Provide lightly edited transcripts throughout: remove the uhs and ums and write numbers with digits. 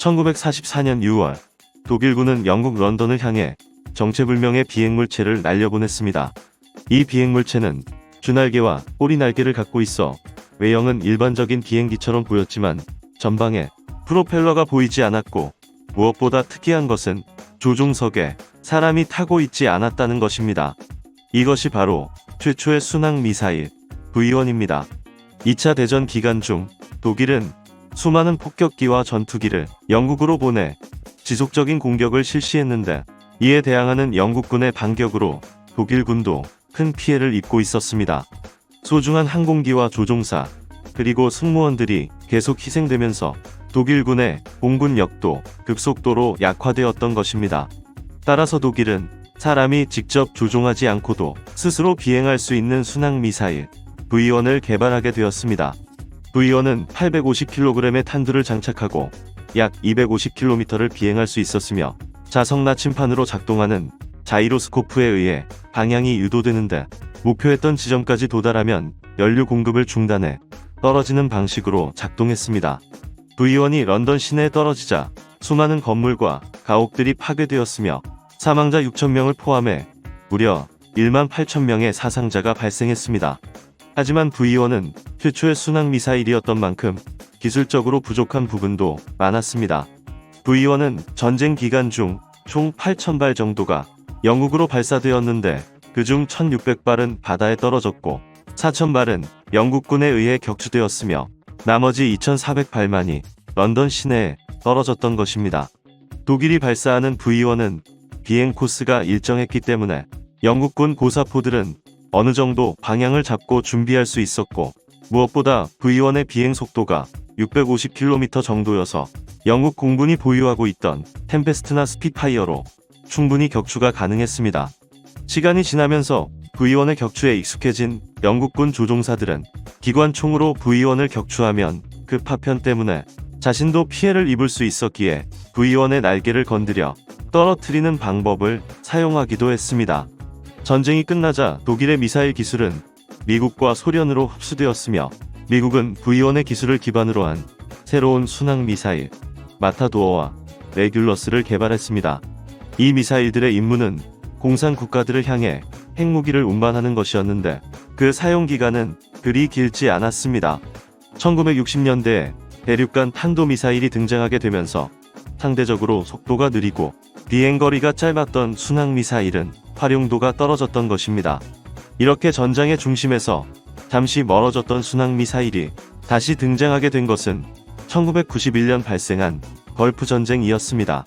1944년 6월 독일군은 영국 런던을 향해 정체불명의 비행물체를 날려보냈습니다. 이 비행물체는 주날개와 꼬리날개를 갖고 있어 외형은 일반적인 비행기처럼 보였지만 전방에 프로펠러가 보이지 않았고, 무엇보다 특이한 것은 조종석에 사람이 타고 있지 않았다는 것입니다. 이것이 바로 최초의 순항 미사일 V1입니다. 2차 대전 기간 중 독일은 수많은 폭격기와 전투기를 영국으로 보내 지속적인 공격을 실시했는데, 이에 대항하는 영국군의 반격으로 독일군도 큰 피해를 입고 있었습니다. 소중한 항공기와 조종사 그리고 승무원들이 계속 희생되면서 독일군의 공군력도 급속도로 약화되었던 것입니다. 따라서 독일은 사람이 직접 조종하지 않고도 스스로 비행할 수 있는 순항미사일 V1을 개발하게 되었습니다. V1은 850kg의 탄두를 장착하고 약 250km를 비행할 수 있었으며, 자석 나침판으로 작동하는 자이로스코프에 의해 방향이 유도되는데, 목표했던 지점까지 도달하면 연료 공급을 중단해 떨어지는 방식으로 작동했습니다. V1이 런던 시내에 떨어지자 수많은 건물과 가옥들이 파괴되었으며 사망자 6,000명을 포함해 무려 18,000명의 사상자가 발생했습니다. 하지만 V1은 최초의 순항미사일이었던 만큼 기술적으로 부족한 부분도 많았습니다. V1은 전쟁 기간 중 총 8,000발 정도가 영국으로 발사되었는데, 그중 1,600발은 바다에 떨어졌고 4,000발은 영국군에 의해 격추되었으며 나머지 2,400발만이 런던 시내에 떨어졌던 것입니다. 독일이 발사하는 V1은 비행 코스가 일정했기 때문에 영국군 고사포들은 어느 정도 방향을 잡고 준비할 수 있었고, 무엇보다 V1의 비행 속도가 650km 정도여서 영국 공군이 보유하고 있던 템페스트나 스피파이어로 충분히 격추가 가능했습니다. 시간이 지나면서 V1의 격추에 익숙해진 영국군 조종사들은 기관총으로 V1을 격추하면 그 파편 때문에 자신도 피해를 입을 수 있었기에 V1의 날개를 건드려 떨어뜨리는 방법을 사용하기도 했습니다. 전쟁이 끝나자 독일의 미사일 기술은 미국과 소련으로 흡수되었으며, 미국은 V1의 기술을 기반으로 한 새로운 순항 미사일 마타도어와 레귤러스를 개발했습니다. 이 미사일들의 임무는 공산 국가들을 향해 핵무기를 운반하는 것이었는데, 그 사용 기간은 그리 길지 않았습니다. 1960년대에 대륙간 탄도미사일이 등장하게 되면서 상대적으로 속도가 느리고 비행거리가 짧았던 순항미사일은 활용도가 떨어졌던 것입니다. 이렇게 전장의 중심에서 잠시 멀어졌던 순항미사일이 다시 등장하게 된 것은 1991년 발생한 걸프 전쟁이었습니다.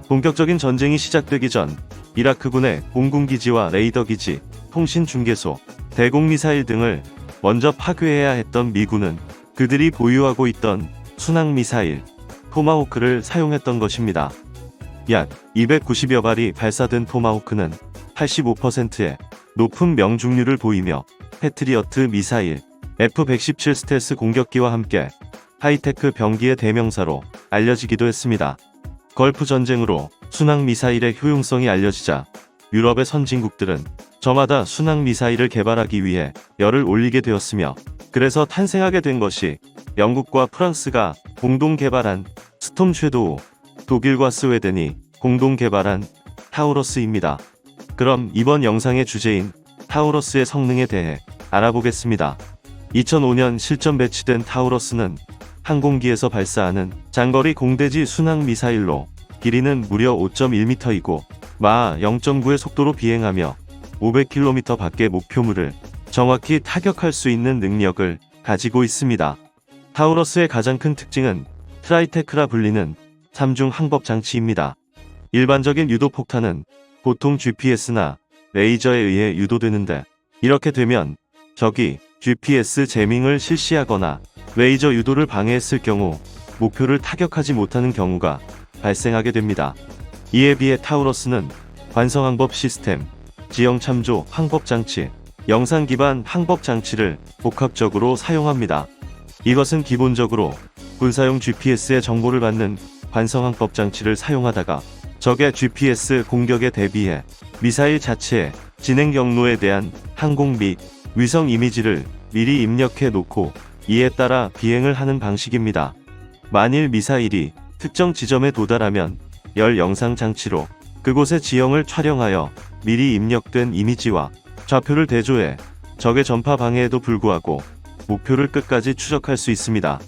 본격적인 전쟁이 시작되기 전 이라크군의 공군기지와 레이더기지, 통신중계소, 대공미사일 등을 먼저 파괴해야 했던 미군은 그들이 보유하고 있던 순항미사일 토마호크를 사용했던 것입니다. 약 290여 발이 발사된 토마호크는 85%의 높은 명중률을 보이며 패트리어트 미사일, F-117 스텔스 공격기와 함께 하이테크 병기의 대명사로 알려지기도 했습니다. 걸프 전쟁으로 순항 미사일의 효용성이 알려지자 유럽의 선진국들은 저마다 순항 미사일을 개발하기 위해 열을 올리게 되었으며, 그래서 탄생하게 된 것이 영국과 프랑스가 공동 개발한 스톰 섀도우, 독일과 스웨덴이 공동 개발한 타우러스입니다. 그럼 이번 영상의 주제인 타우러스의 성능에 대해 알아보겠습니다. 2005년 실전 배치된 타우러스는 항공기에서 발사하는 장거리 공대지 순항 미사일로 길이는 무려 5.1m이고 마하 0.9의 속도로 비행하며 500km 밖의 목표물을 정확히 타격할 수 있는 능력을 가지고 있습니다. 타우러스의 가장 큰 특징은 트라이테크라 불리는 3중 항법 장치입니다. 일반적인 유도폭탄은 보통 GPS나 레이저에 의해 유도되는데, 이렇게 되면 적이 GPS 재밍을 실시하거나 레이저 유도를 방해했을 경우 목표를 타격하지 못하는 경우가 발생하게 됩니다. 이에 비해 타우러스는 관성항법 시스템, 지형참조 항법장치, 영상 기반 항법장치를 복합적으로 사용합니다. 이것은 기본적으로 군사용 GPS의 정보를 받는 관성항법장치를 사용하다가 적의 GPS 공격에 대비해 미사일 자체의 진행 경로에 대한 항공 및 위성 이미지를 미리 입력해 놓고 이에 따라 비행을 하는 방식입니다. 만일 미사일이 특정 지점에 도달하면 열 영상 장치로 그곳의 지형을 촬영하여 미리 입력된 이미지와 좌표를 대조해 적의 전파 방해에도 불구하고 목표를 끝까지 추적할 수 있습니다.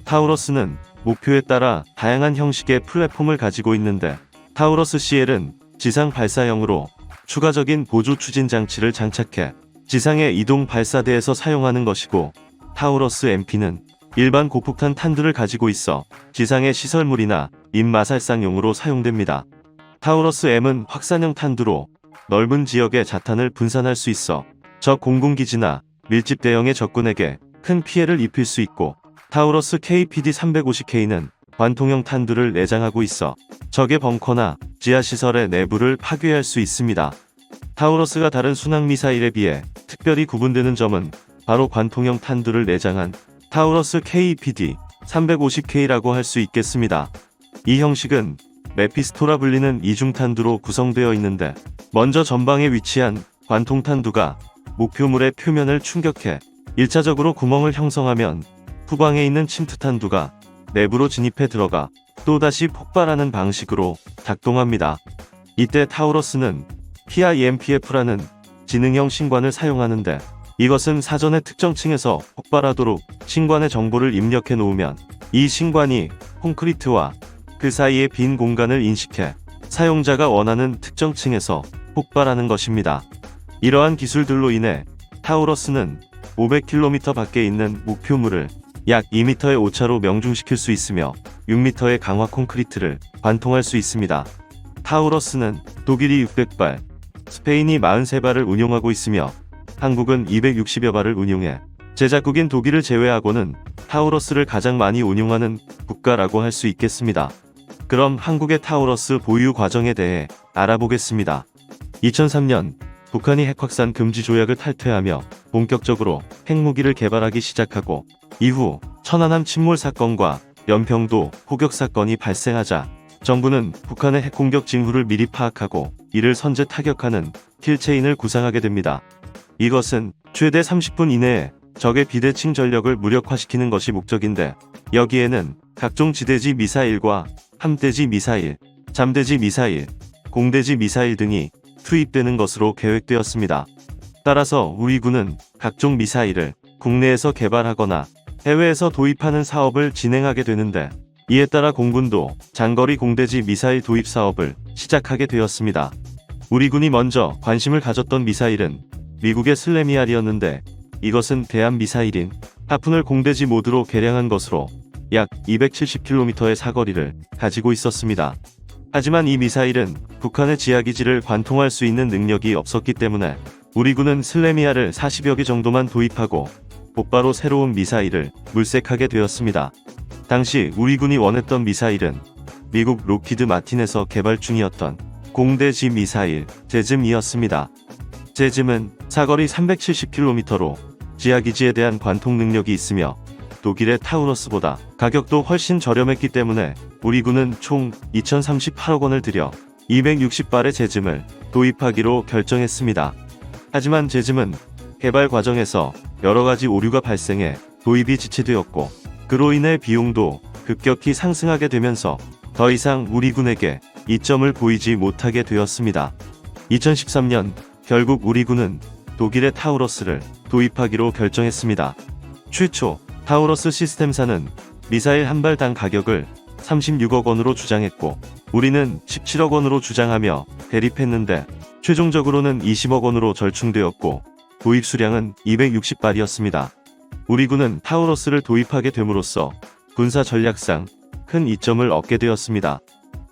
타우러스는 목표에 따라 다양한 형식의 플랫폼을 가지고 있는데 타우러스 CL은 지상 발사형으로 추가적인 보조 추진 장치를 장착해 지상의 이동 발사대에서 사용하는 것이고, 타우러스 MP는 일반 고폭탄 탄두를 가지고 있어 지상의 시설물이나 인마살상용으로 사용됩니다. 타우러스 M은 확산형 탄두로 넓은 지역에 자탄을 분산할 수 있어 적 공군기지나 밀집 대형의 적군에게 큰 피해를 입힐 수 있고, 타우러스 KPD-350K는 관통형 탄두를 내장하고 있어 적의 벙커나 지하시설의 내부를 파괴할 수 있습니다. 타우러스가 다른 순항미사일에 비해 특별히 구분되는 점은 바로 관통형 탄두를 내장한 타우러스 KPD-350K라고 할 수 있겠습니다. 이 형식은 메피스토라 불리는 이중탄두로 구성되어 있는데, 먼저 전방에 위치한 관통탄두가 목표물의 표면을 충격해 1차적으로 구멍을 형성하면 후방에 있는 침투탄두가 내부로 진입해 들어가 또다시 폭발하는 방식으로 작동합니다. 이때 타우러스는 PIMPF라는 지능형 신관을 사용하는데, 이것은 사전에 특정 층에서 폭발하도록 신관의 정보를 입력해 놓으면 이 신관이 콘크리트와 그 사이의 빈 공간을 인식해 사용자가 원하는 특정 층에서 폭발하는 것입니다. 이러한 기술들로 인해 타우러스는 500km 밖에 있는 목표물을 약 2m의 오차로 명중시킬 수 있으며 6m의 강화 콘크리트를 관통할 수 있습니다. 타우러스는 독일이 600발, 스페인이 43발을 운용하고 있으며 한국은 260여 발을 운용해 제작국인 독일을 제외하고는 타우러스를 가장 많이 운용하는 국가라고 할 수 있겠습니다. 그럼 한국의 타우러스 보유 과정에 대해 알아보겠습니다. 2003년 북한이 핵확산 금지 조약을 탈퇴하며 본격적으로 핵무기를 개발하기 시작하고, 이후 천안함 침몰 사건과 연평도 포격 사건이 발생하자 정부는 북한의 핵공격 징후를 미리 파악하고 이를 선제 타격하는 킬체인을 구상하게 됩니다. 이것은 최대 30분 이내에 적의 비대칭 전력을 무력화시키는 것이 목적인데, 여기에는 각종 지대지 미사일과 함대지 미사일, 잠대지 미사일, 공대지 미사일 등이 투입되는 것으로 계획되었습니다. 따라서 우리 군은 각종 미사일을 국내에서 개발하거나 해외에서 도입하는 사업을 진행하게 되는데, 이에 따라 공군도 장거리 공대지 미사일 도입 사업을 시작하게 되었습니다. 우리 군이 먼저 관심을 가졌던 미사일은 미국의 슬래미알이었는데, 이것은 대함 미사일인 하푼을 공대지 모드로 개량한 것으로 약 270km의 사거리를 가지고 있었습니다. 하지만 이 미사일은 북한의 지하기지를 관통할 수 있는 능력이 없었기 때문에 우리 군은 슬래미알을 40여 개 정도만 도입하고 곧바로 새로운 미사일을 물색하게 되었습니다. 당시 우리 군이 원했던 미사일은 미국 록히드 마틴에서 개발 중이었던 공대지 미사일 제즘이었습니다. 제즘은 사거리 370km로 지하기지에 대한 관통 능력이 있으며 독일의 타우러스보다 가격도 훨씬 저렴했기 때문에 우리 군은 총 2,038억 원을 들여 260발의 제즘을 도입하기로 결정했습니다. 하지만 제즘은 개발 과정에서 여러가지 오류가 발생해 도입이 지체되었고, 그로 인해 비용도 급격히 상승하게 되면서 더 이상 우리 군에게 이점을 보이지 못하게 되었습니다. 2013년 결국 우리 군은 독일의 타우러스를 도입하기로 결정했습니다. 최초 타우러스 시스템사는 미사일 한 발당 가격을 36억 원으로 주장했고, 우리는 17억 원으로 주장하며 대립했는데 최종적으로는 20억 원으로 절충되었고, 도입 수량은 260발이었습니다. 우리 군은 타우러스를 도입하게 됨으로써 군사 전략상 큰 이점을 얻게 되었습니다.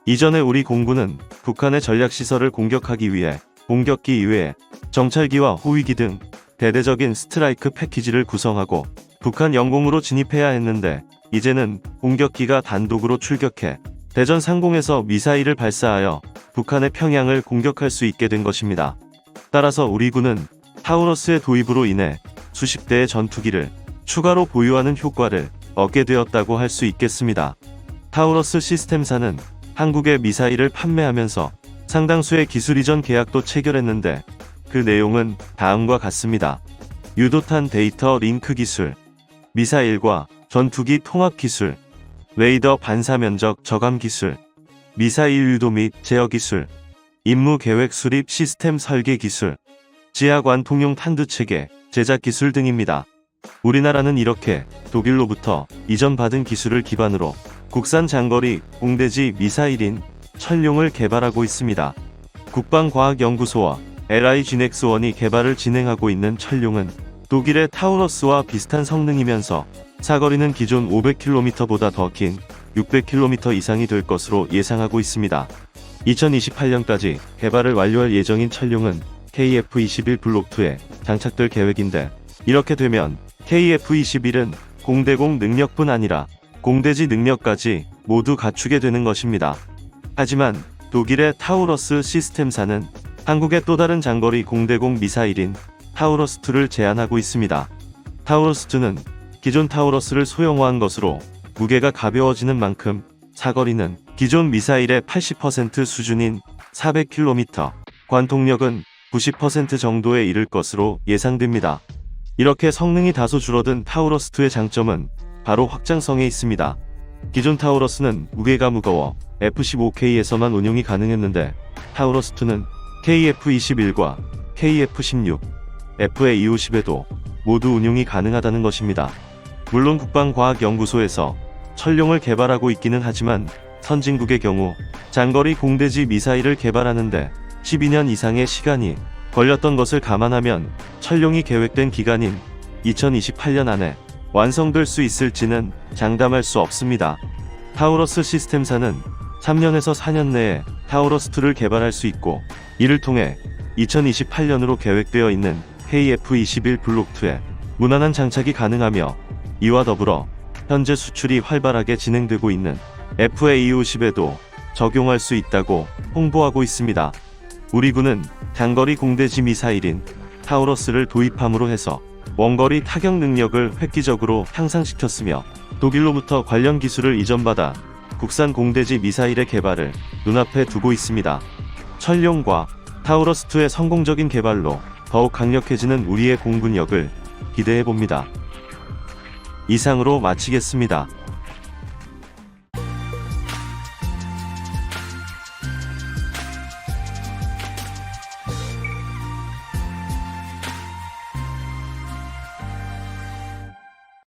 이전에 우리 공군은 북한의 전략시설을 공격하기 위해 공격기 이외에 정찰기와 호위기 등 대대적인 스트라이크 패키지를 구성하고 북한 영공으로 진입해야 했는데, 이제는 공격기가 단독으로 출격해 대전 상공에서 미사일을 발사하여 북한의 평양을 공격할 수 있게 된 것입니다. 따라서 우리 군은 타우러스의 도입으로 인해 수십 대의 전투기를 추가로 보유하는 효과를 얻게 되었다고 할 수 있겠습니다. 타우러스 시스템사는 한국에 미사일을 판매하면서 상당수의 기술 이전 계약도 체결했는데, 그 내용은 다음과 같습니다. 유도탄 데이터 링크 기술, 미사일과 전투기 통합 기술, 레이더 반사 면적 저감 기술, 미사일 유도 및 제어 기술, 임무 계획 수립 시스템 설계 기술, 지하관 통용 탄두 체계 제작 기술 등입니다. 우리나라는 이렇게 독일로부터 이전받은 기술을 기반으로 국산 장거리 공대지 미사일인 천룡을 개발하고 있습니다. 국방과학연구소와 LIGNX1이 개발을 진행하고 있는 천룡은 독일의 타우러스와 비슷한 성능이면서 사거리는 기존 500km보다 더 긴 600km 이상이 될 것으로 예상하고 있습니다. 2028년까지 개발을 완료할 예정인 천룡은 KF-21 블록2에 장착될 계획인데, 이렇게 되면 KF-21은 공대공 능력뿐 아니라 공대지 능력까지 모두 갖추게 되는 것입니다. 하지만 독일의 타우러스 시스템사는 한국의 또 다른 장거리 공대공 미사일인 타우러스2를 제안하고 있습니다. 타우러스2는 기존 타우러스를 소형화한 것으로 무게가 가벼워지는 만큼 사거리는 기존 미사일의 80% 수준인 400km, 관통력은 90% 정도에 이를 것으로 예상됩니다. 이렇게 성능이 다소 줄어든 타우러스2의 장점은 바로 확장성에 있습니다. 기존 타우러스는 무게가 무거워 F-15K에서만 운용이 가능했는데, 타우러스2는 KF-21과 KF-16, FA-250에도 모두 운용이 가능하다는 것입니다. 물론 국방과학연구소에서 천룡을 개발하고 있기는 하지만 선진국의 경우 장거리 공대지 미사일을 개발하는데 12년 이상의 시간이 걸렸던 것을 감안하면 천룡이 계획된 기간인 2028년 안에 완성될 수 있을지는 장담할 수 없습니다. 타우러스 시스템사는 3년에서 4년 내에 타우러스2를 개발할 수 있고, 이를 통해 2028년으로 계획되어 있는 KF-21 블록2에 무난한 장착이 가능하며, 이와 더불어 현재 수출이 활발하게 진행되고 있는 FA-250에도 적용할 수 있다고 홍보하고 있습니다. 우리 군은 장거리 공대지 미사일인 타우러스를 도입함으로 해서 원거리 타격 능력을 획기적으로 향상시켰으며, 독일로부터 관련 기술을 이전받아 국산 공대지 미사일의 개발을 눈앞에 두고 있습니다. 천룡과 타우러스2의 성공적인 개발로 더욱 강력해지는 우리의 공군력을 기대해봅니다. 이상으로 마치겠습니다.